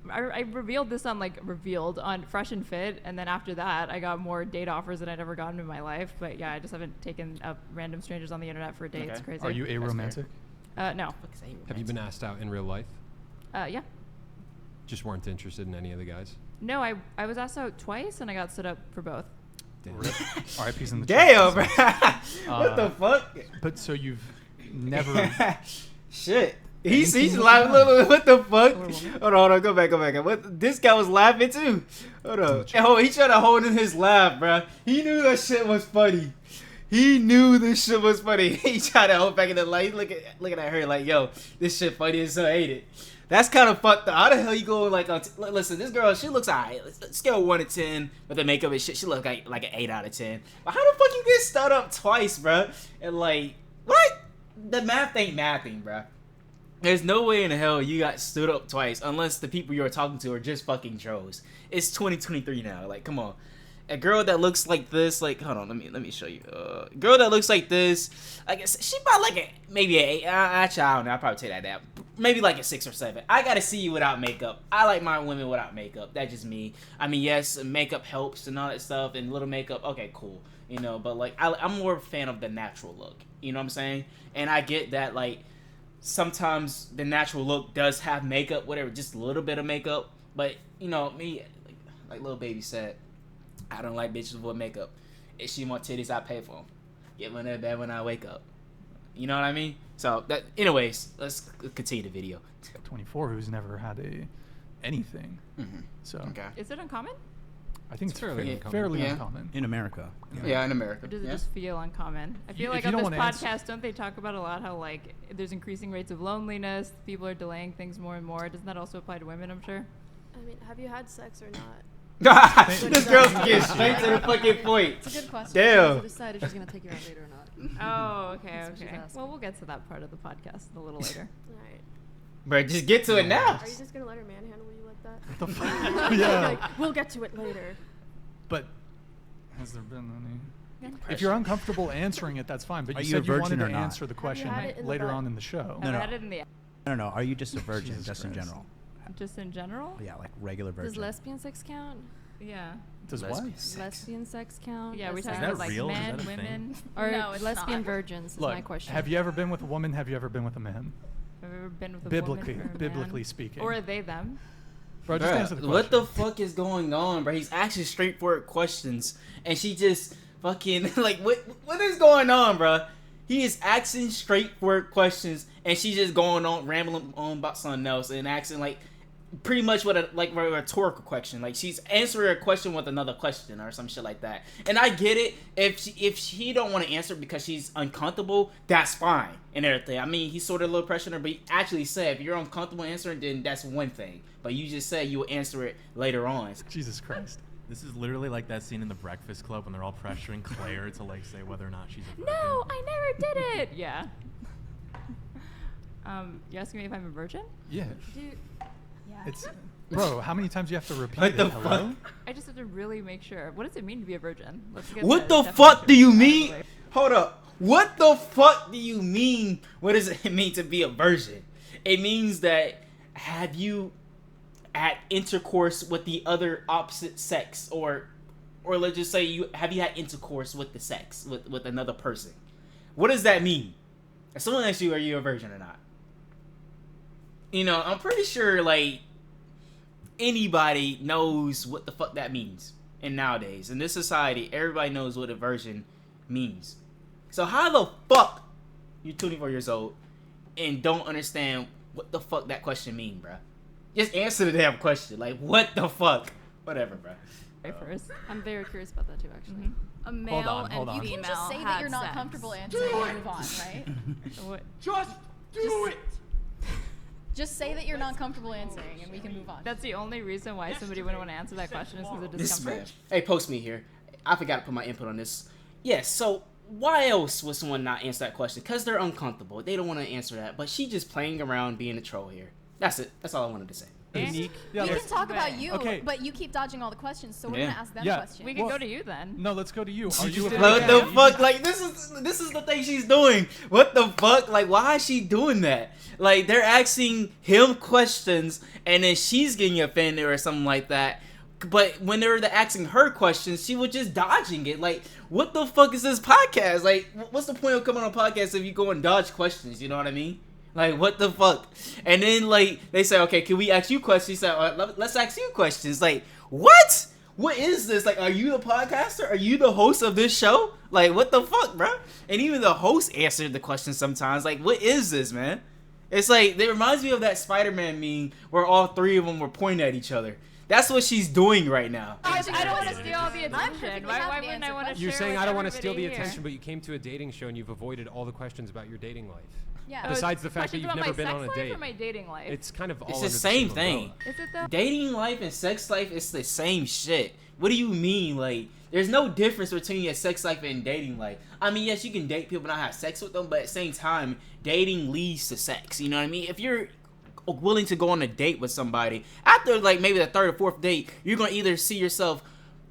I revealed this on Fresh and Fit, and then after that I got more date offers than I'd ever gotten in my life. But yeah, I just haven't taken up random strangers on the internet for dates. Okay. Crazy. Are you aromantic? No. Have you been asked out in real life? Yeah. Just weren't interested in any of the guys? No, I was asked out twice and I got stood up for both. Damn. RIP's in the Damn, bro. chat. What the fuck? But so you've never... Shit. He's laughing. Look, what the fuck? Hold on, go back. What? This guy was laughing too. Hold on. He tried to hold in his laugh, bro. He knew that shit was funny. He knew this shit was funny. He tried to hold back in the light. Looking at her like, yo, this shit funny as hell, ain't it? That's kind of fucked up. How the hell you go like, listen, this girl, she looks alright. Scale 1 to 10 with the makeup and shit. She look like an 8 out of 10. But how the fuck you get stood up twice, bro? And like, what? The math ain't mathing, bro. There's no way in the hell you got stood up twice unless the people you're talking to are just fucking trolls. It's 2023 now. Like, come on. A girl that looks like this, like, hold on, let me show you. Girl that looks like this, I guess she about maybe an 8. Actually, I don't know. I'll probably take that down. Maybe like a 6 or 7. I gotta see you without makeup. I like my women without makeup. That's just me. I mean, yes, makeup helps and all that stuff, and little makeup. Okay, cool. You know, but like, I'm more a fan of the natural look. You know what I'm saying? And I get that, like, sometimes the natural look does have makeup, whatever, just a little bit of makeup. But you know, me, like Lil Baby said, I don't like bitches with makeup. If she want titties, I pay for them. Get one in bed when I wake up. You know what I mean? So that, anyways, let's continue the video. 24 who's never had anything. Mm-hmm. So Okay. Is it uncommon? I think it's fairly fairly Yeah. uncommon. In America. Yeah, in America. Or does it Yeah. just feel uncommon? I feel If like you on don't this wanna podcast, don't they talk about a lot how like there's increasing rates of loneliness, people are delaying things more and more. Doesn't that also apply to women, I'm sure? I mean, have you had sex or not? This girl's getting straight to the fucking point. It's a good question. Damn. To decide if she's gonna take you out later or not. Oh, okay, That's what she's okay. asking. Well, we'll get to that part of the podcast a little later. Alright. Bro, just get to it now. Are you just gonna let her manhandle you like that? What the fuck? Yeah. Like, we'll get to it later. But has there been any? If you're uncomfortable answering it, that's fine. But Are you you a said you wanted virgin to or not? answer the question had it in the later butt? on in the show. No, no. I've had it in the No. Are you just a virgin, Jesus just in Christ. general? just in general. Yeah, like regular virgin. Does lesbian sex count? Yeah. Does what? Lesbian sex count? Yeah, we As talking having, about like real? Is men, that a women. Or No, it's lesbian not. virgins is Look, my question. have you ever been with a woman? Have you ever been with a man? Have you ever been with a Biblically, woman or a biblically man? speaking. Or are they them? Bro, just answer the question. What the fuck is going on, bro? He's asking straightforward questions, and she just fucking like, what is going on, bro? He is asking straightforward questions, and she's just going on rambling on about something else and asking like pretty much what a rhetorical question. Like she's answering a question with another question or some shit like that. And I get it. If she don't want to answer because she's uncomfortable, that's fine and everything. I mean, he's sort of a little pressuring her, but he actually said if you're uncomfortable answering, then that's one thing. But you just said you will answer it later on. Jesus Christ. This is literally like that scene in The Breakfast Club when they're all pressuring Claire to like say whether or not she's a virgin. No, I never did it. Yeah. You asking me if I'm a virgin? Yeah. Dude, yeah. It's bro. How many times do you have to repeat What it? the Hello? fuck? I just have to really make sure. What does it mean to be a virgin? Let's get What the the fuck do you definition out of mean? the way. Hold up. What the fuck do you mean? What does it mean to be a virgin? It means that have you had intercourse with the other opposite sex, or let's just say have you had intercourse with the sex with another person? What does that mean? If someone asks you, are you a virgin or not? You know, I'm pretty sure like anybody knows what the fuck that means. And nowadays, in this society, everybody knows what a virgin means. So how the fuck you're 24 years old and don't understand what the fuck that question mean, bruh? Just answer the damn question. Like, what the fuck? Whatever, bruh. Right first. I'm very curious about that too, actually. Mm-hmm. A male hold and on. female You can just say that have you're not sex. comfortable answering and move on, right? What? Just do it! Just say that you're not comfortable answering and we can move on. That's the only reason why somebody wouldn't want to answer that question is because of This discomfort. man. Hey, post me here. I forgot to put my input on this. Yes, so why else would someone not answer that question? Because they're uncomfortable. They don't want to answer that. But she just playing around being a troll here. That's it. That's all I wanted to say. unique. Yeah, We let's- can talk about you, Okay. but you keep dodging all the questions, so we're Yeah. gonna ask them Yeah. questions. We can Well, go to you then. No, let's go to you. Are you a What the virgin? fuck? Like this is the thing she's doing. What the fuck? Like why is she doing that? Like they're asking him questions and then she's getting offended or something like that. But when they're asking her questions, she was just dodging it. Like, what the fuck is this podcast? Like, what's the point of coming on a podcast if you go and dodge questions? You know what I mean? Like, what the fuck? And then, like, they say, okay, can we ask you questions? He said, let's ask you questions. Like, what? What is this? Like, are you the podcaster? Are you the host of this show? Like, what the fuck, bro? And even the host answered the question sometimes. Like, what is this, man? It's like, it reminds me of that Spider-Man meme where all three of them were pointing at each other. That's what she's doing right now. I don't want to steal all the I'm attention. perfectly Why happy to wouldn't I answer want to questions. You're share saying with I don't want to steal the everybody here? attention, but you came to a dating show and you've avoided all the questions about your dating life. Yeah. Oh, Besides the fact that questions you've about never my been sex on a life date. or my dating life? It's kind of all It's under the same same thing. umbrella. Is it though? Dating life and sex life is the same shit. What do you mean? Like, there's no difference between your sex life and dating life. I mean, yes, you can date people and not have sex with them, but at the same time, dating leads to sex. You know what I mean? If you're willing to go on a date with somebody, after like maybe the third or fourth date, you're gonna either see yourself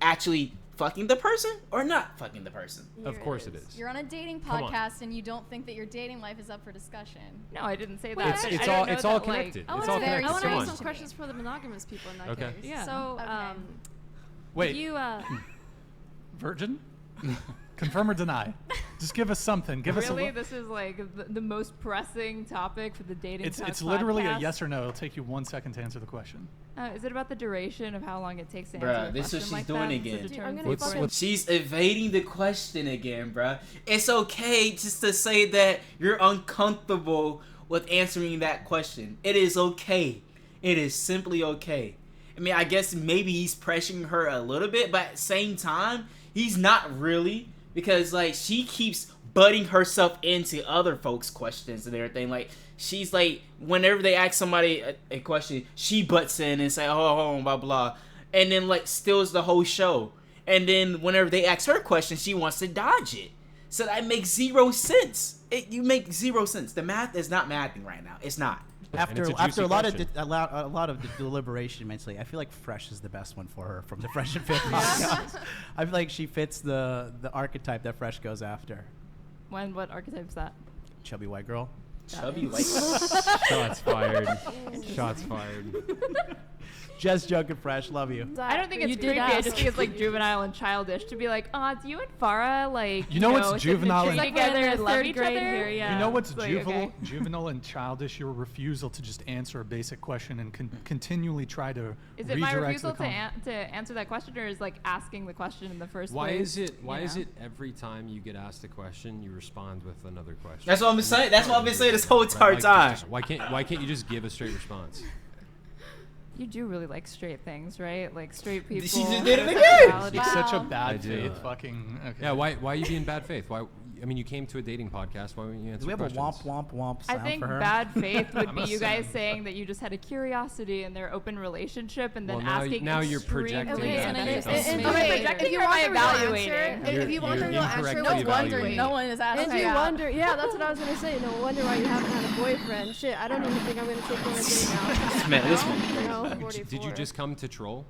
actually fucking the person or not fucking the person. Of course it is. You're on a dating Come on. podcast and you don't think that your dating life is up for discussion. No, I didn't say Well, that. it's I all- didn't it's know all that, like- connected. I It's wanna- all very I connected. want to Come ask on. some questions for the monogamous people in that Okay. case. Yeah. So, Okay. Wait, you virgin? Confirm or deny? Just give us something. Give us a Really, look. this is like the most pressing topic for the dating. It's Talk literally a podcast. yes or no. It'll take you 1 second to answer the question. Is it about the duration of how long it takes to Bruh, answer a this is what question she's like doing that? again. To Dude, determine I'm the gonna What's- fucking- what's- She's evading the question again, bruh. It's okay just to say that you're uncomfortable with answering that question. It is okay. It is simply okay. I mean, I guess maybe he's pressuring her a little bit, but at the same time, he's not really, because like she keeps butting herself into other folks' questions and everything. Like she's like, whenever they ask somebody a question, she butts in and say, oh, blah blah, and then like steals the whole show. And then whenever they ask her questions, she wants to dodge it. So that makes zero sense. You make zero sense. The math is not mathing right now. It's not. After it's a after juicy a lot question. of a lot of deliberation mentally, I feel like Fresh is the best one for her from the Fresh and Fit podcast. I feel like she fits the archetype that Fresh goes after. What archetype is that? Chubby white girl. Chubby white. Shots fired. Shots fired. Just joking, Fresh. Love you. I don't think it's You did creepy. I ask. just think it's like juvenile and childish to be like, oh, it's you and Farah, like You know what's sitting in a juvenile tree and- Like together we're in and the love third each grade other. here, yeah. You know what's It's like, juvenile, okay. juvenile and childish? Your refusal to just answer a basic question and continually try to Is it my redirect refusal the to answer that question, or is like asking the question in the first Why place? is it? Why you is know? it every time you get asked a question, you respond with another question? That's what I'm saying. That's what I've been saying this whole entire Like, time. Why can't you just give a straight response? You do really like straight things, right? Like straight people. She just did it their again. sexuality. It's such a Wow. I bad do. faith fucking. Okay. Yeah. Why are you being bad faith? Why? I mean, you came to a dating podcast. Why wouldn't you answer Do we have a questions? womp womp womp I sound think for her? bad faith would I'm be gonna you guys sing. saying that you just had a curiosity in their open relationship and then Well, now asking. now you're extremely projecting Okay, bad and faith then on and- me. and- Okay, okay, projecting if you or want am I the real answer, evaluating? if you want the You're real answer, incorrectly No no wonder evaluating. no one is asking. And you out. wonder, yeah, that's what I was gonna say. No wonder why you haven't had a boyfriend. Shit, I don't even think I'm gonna take you on a date now. This man. You know, Did 44. you just come to troll?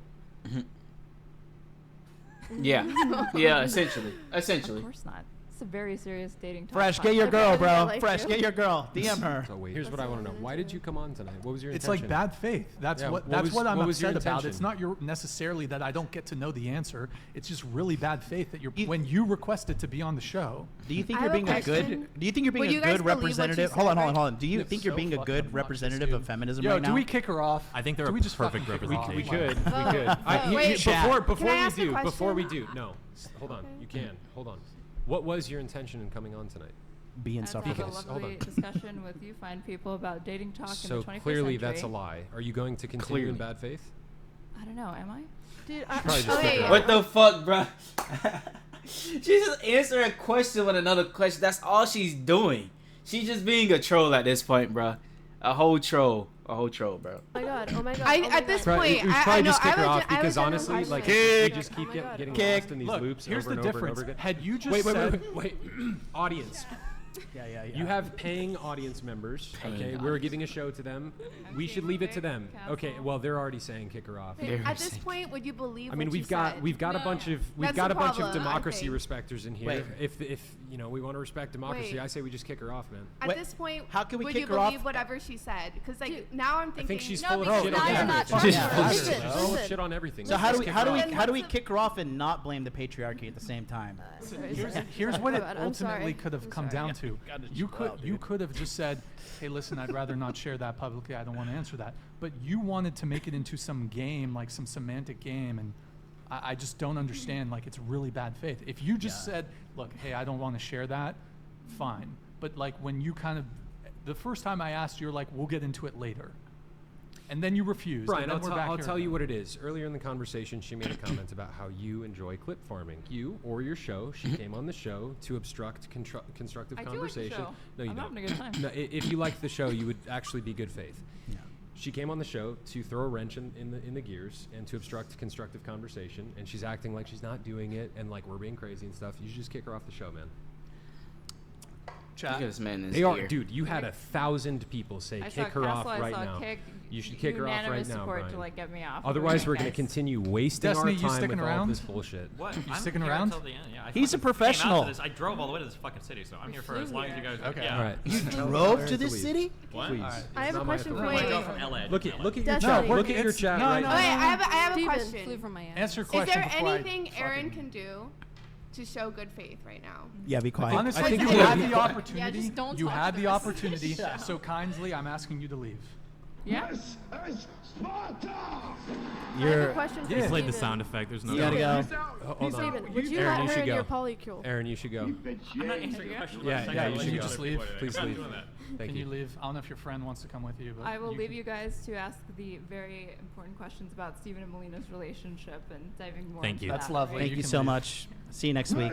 Yeah. Yeah. Essentially. Of Essentially. course not. It's a very serious dating. talk Fresh, get your podcast. girl, I bro. like Fresh, you. get your girl. DM her. So wait, here's what I want to know. Why did you come on tonight? What was your It's intention? like bad faith. That's Yeah, what. what That's was- what I'm what was your upset about. It's intention? not necessarily that I don't get to know the answer. It's just really bad faith that You- when you requested to be on the show. Do you think I you're have a being a good? question. Do you think you're being Will you a guys good believe what you representative? said, Hold on. right? Do you It's think you're so being a fucking good obnoxious, representative dude. of feminism Yo, right do now? we kick her off? I think they're do a we just perfect fucking kick her off? We representation. could. We could. wait, Before Can I ask a before we question? do. No. Hold on. You can. Hold on. What was your intention in coming on tonight? Be And to have a insufferable. Hold lovely on. discussion with you fine people about dating talk in So the 21st clearly century. that's a lie. Are you going to continue Clearly. in bad faith? I don't know. Am I? Dude, probably just okay. kick her What the fuck, bro? She's just answering a question with another question. That's all she's doing. She's just being a troll at this point, bro. A whole troll, bro. Oh my god. Oh my god. I- oh my at this god. point, we should I probably know, just kick I her would off ju- I would because genuinely honestly, like question. we Kick. just keep Oh my God. getting Kick. lost in these Look, loops here's over the and over and difference. over again. Had you just Wait, said, audience, Yeah. You have paying audience members. Okay, we're giving a show to them. We should leave it to them. Okay, well they're already saying kick her off. At this point, would you believe? I mean, what we've you got said? we've got a bunch of That's the problem, I democracy think. respecters in here. Wait. If you know we want to respect democracy, Wait. I say we just kick her off, man. At Wait, this point, how can we would kick you her off? believe whatever she said? Because like now I'm thinking. I think she's No, full of because shit now on you're not everything. trusting her. She's Listen, full of listen. shit on everything. So Let's how do just we kick how do her we off. how do we kick her off and not blame the patriarchy at the same time? Here's what it I'm ultimately sorry. could have I'm come sorry. down to. You could have just said, "Hey, listen, I'd rather not share that publicly. I don't want to answer that." But you wanted to make it into some game, like some semantic game, and I just don't understand. Like, it's really bad faith. If you just said, "Look, hey, I don't want to share that," fine. But like when you kind of, the first time I asked, you're like, "We'll get into it later," and then you refused. Brian, and then we're back I'll here tell you again. what it is. Earlier in the conversation, she made a comment about how you enjoy clip farming. You or your show. She came on the show to obstruct constructive I do like the conversation. show. No, you I'm don't. having a good time. No, if you liked the show, you would actually be good faith. Yeah. She came on the show to throw a wrench in the gears and to obstruct constructive conversation, and she's acting like she's not doing it and like we're being crazy and stuff. You should just kick her off the show, man. Look at this man in his They are, ear. dude. You had 1,000 people say I saw kick her off Castle, right I saw now. Kick, You should kick her off right unanimous now, support Brian. to like get me off. Otherwise, we're going gonna continue wasting Destiny, our you time sticking with all around? this bullshit. What? You I'm sticking here around? until the end. Yeah, I He's a fucking came out to professional. this. I drove all the way to this fucking city, so I'm here for as long as you guys. Okay. Yeah. All right. You flew drove there. to this Please. city? What? Please. All right. I have a question for I you. drove from LA. Look at your Destiny. chat. No, Look at your it's- chat no, right no, now. Okay, I have a Steven question. flew from Miami. Answer Is question there before I anything Aaron fucking- can do to show good faith right now? Yeah, be quiet. Honestly, I think you you had would. the opportunity. Yeah, just don't you talk had to the us. opportunity. So kindly, I'm asking you to leave. Yeah. I have You're a question for He played the Steven. sound effect. There's no. you gotta go. Hold on. Steven, would you Aaron, let you her should in your go. polycule? Aaron, you should go. I'm not answering your question. Yeah, Second, yeah, I'll you let should go. just leave. Please I'm not leave. doing that. Thank Can you you. leave? I don't know if your friend wants to come with you, but I will leave can- you guys to ask the very important questions about Stephen and Melina's relationship and diving more Thank into you. that. That's lovely. right? Thank You you can so leave. much. See you next week.